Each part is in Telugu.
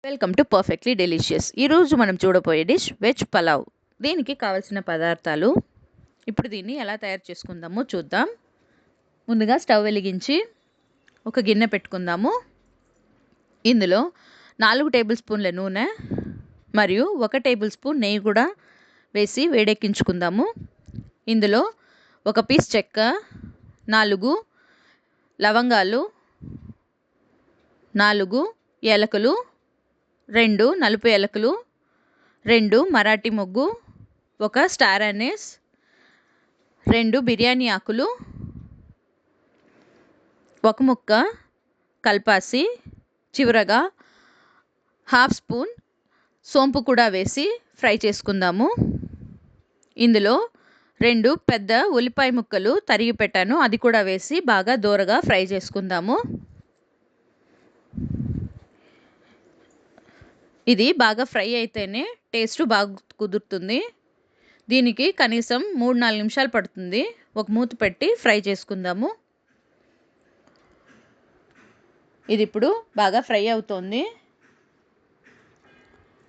Welcome to perfectly delicious. ఈరోజు మనం చూడబోయే డిష్ వెజ్ పలావ్. దీనికి కావాల్సిన పదార్థాలు ఇప్పుడు దీన్ని ఎలా తయారు చేసుకుందామో చూద్దాం. ముందుగా స్టవ్ వెలిగించి ఒక గిన్నె పెట్టుకుందాము. ఇందులో 4 టేబుల్ స్పూన్ల నూనె మరియు 1 టేబుల్ స్పూన్ నెయ్యి కూడా వేసి వేడెక్కించుకుందాము. ఇందులో 1 పీస్ చెక్క, 4 లవంగాలు, 4 ఏలకులు, 2 నలుపు ఏలకులు, 2 మరాఠీ మొగ్గు, 1 స్టార్ అనీస్, 2 బిర్యానీ ఆకులు, 1 ముక్క కల్పాసి, చివరగా 1/2 స్పూన్ సోంపు కూడా వేసి ఫ్రై చేసుకుందాము. ఇందులో 2 పెద్ద ఉల్లిపాయ ముక్కలు తరిగి పెట్టాను, అది కూడా వేసి బాగా దోరగా ఫ్రై చేసుకుందాము. ఇది బాగా ఫ్రై అయితేనే టేస్ట్ బాగా కుదురుతుంది. దీనికి కనీసం 3-4 నిమిషాలు పడుతుంది. ఒక మూత పెట్టి ఫ్రై చేసుకుందాము. ఇది ఇప్పుడు బాగా ఫ్రై అవుతోంది.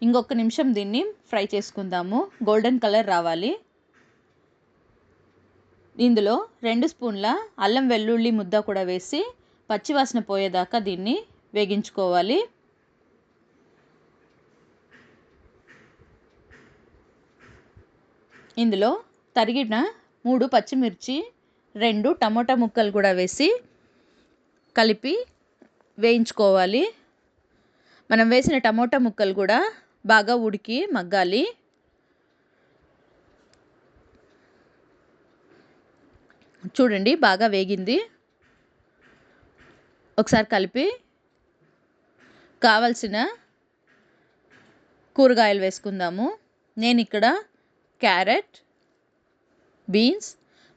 ఇంకొక నిమిషం దీన్ని ఫ్రై చేసుకుందాము. గోల్డెన్ కలర్ రావాలి. ఇందులో 2 స్పూన్ల అల్లం వెల్లుల్లి ముద్ద కూడా వేసి పచ్చివాసన పోయేదాకా దీన్ని వేగించుకోవాలి. ఇందులో తరిగిన 3 పచ్చిమిర్చి, 2 టమోటా ముక్కలు కూడా వేసి కలిపి వేయించుకోవాలి. మనం వేసిన టమోటా ముక్కలు కూడా బాగా ఉడికి మగ్గాలి. చూడండి బాగా వేగింది. ఒకసారి కలిపి కావలసిన కూరగాయలు వేసుకుందాము. నేను ఇక్కడ క్యారెట్, బీన్స్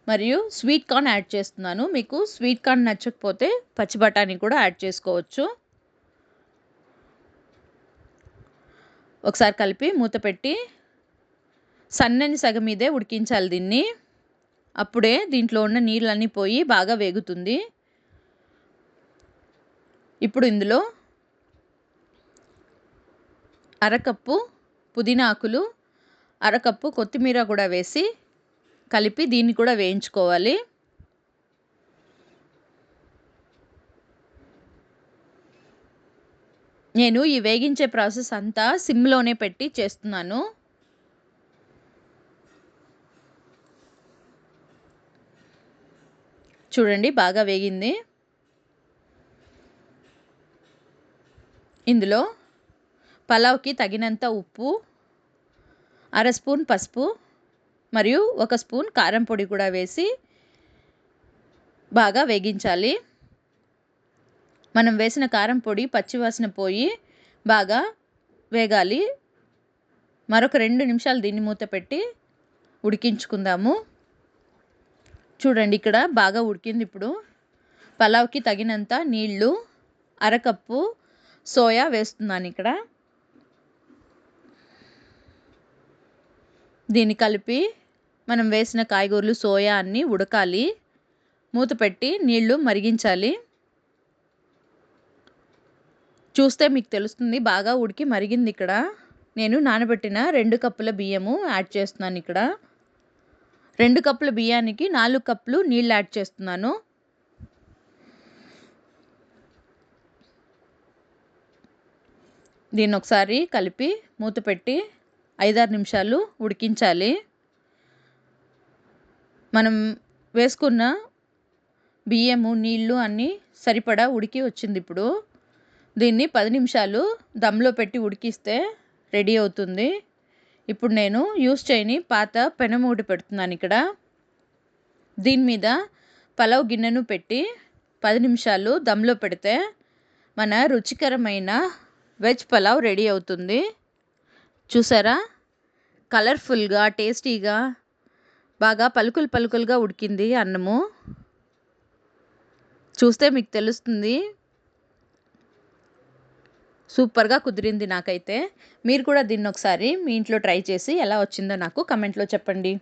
మరియు స్వీట్ కార్న్ యాడ్ చేస్తున్నాను. మీకు స్వీట్ కార్న్ నచ్చకపోతే పచ్చి బఠానీ కూడా యాడ్ చేసుకోవచ్చు. ఒకసారి కలిపి మూత పెట్టి సన్నని సగం మీదే ఉడికించాలి దీన్ని. అప్పుడే దీంట్లో ఉన్న నీళ్ళన్నీ పోయి బాగా వేగుతుంది. ఇప్పుడు ఇందులో 1/2 కప్పు పుదీనా ఆకులు, 1/2 కప్పు కొత్తిమీర కూడా వేసి కలిపి దీన్ని కూడా వేయించుకోవాలి. నేను ఈ వేగించే ప్రాసెస్ అంతా సిమ్లోనే పెట్టి చేస్తున్నాను. చూడండి బాగా వేగింది. ఇందులో పలావ్కి తగినంత ఉప్పు, 1/2 స్పూన్ పసుపు మరియు 1 స్పూన్ కారం పొడి కూడా వేసి బాగా వేగించాలి. మనం వేసిన కారం పొడి పచ్చివాసన పోయి బాగా వేగాలి. మరొక 2 నిమిషాలు దీన్ని మూత పెట్టి ఉడికించుకుందాము. చూడండి ఇక్కడ బాగా ఉడికింది. ఇప్పుడు పలావ్కి తగినంత నీళ్ళు, 1/2 కప్పు సోయా వేస్తున్నాను ఇక్కడ. దీన్ని కలిపి మనం వేసిన కాయగూరలు, సోయా అన్నీ ఉడకాలి. మూత పెట్టి నీళ్లు మరిగించాలి. చూస్తే మీకు తెలుస్తుంది బాగా ఉడికి మరిగింది. ఇక్కడ నేను నానబెట్టిన 2 కప్పుల బియ్యము యాడ్ చేస్తున్నాను. ఇక్కడ 2 కప్పుల బియ్యానికి 4 కప్పులు నీళ్ళు యాడ్ చేస్తున్నాను. దీన్ని ఒకసారి కలిపి మూత పెట్టి 5-6 నిమిషాలు ఉడికించాలి. మనం వేసుకున్న బియ్యము, నీళ్ళు అన్నీ సరిపడా ఉడికి వచ్చింది. ఇప్పుడు దీన్ని 10 నిమిషాలు దమ్లో పెట్టి ఉడికిస్తే రెడీ అవుతుంది. ఇప్పుడు నేను యూస్ చేయని పాత పెనమూడి పెడుతున్నాను ఇక్కడ. దీని మీద పలావ్ గిన్నెను పెట్టి 10 నిమిషాలు దమ్లో పెడితే మన రుచికరమైన వెజ్ పలావ్ రెడీ అవుతుంది. చూసారా, కలర్ఫుల్గా, టేస్టీగా, బాగా పలుకులు పలుకులుగా ఉడికింది అన్నము. చూస్తే మీకు తెలుస్తుంది. సూపర్గా కుదిరింది నాకైతే. మీరు కూడా దీన్ని ఒకసారి మీ ఇంట్లో ట్రై చేసి ఎలా వచ్చిందో నాకు కమెంట్లో చెప్పండి.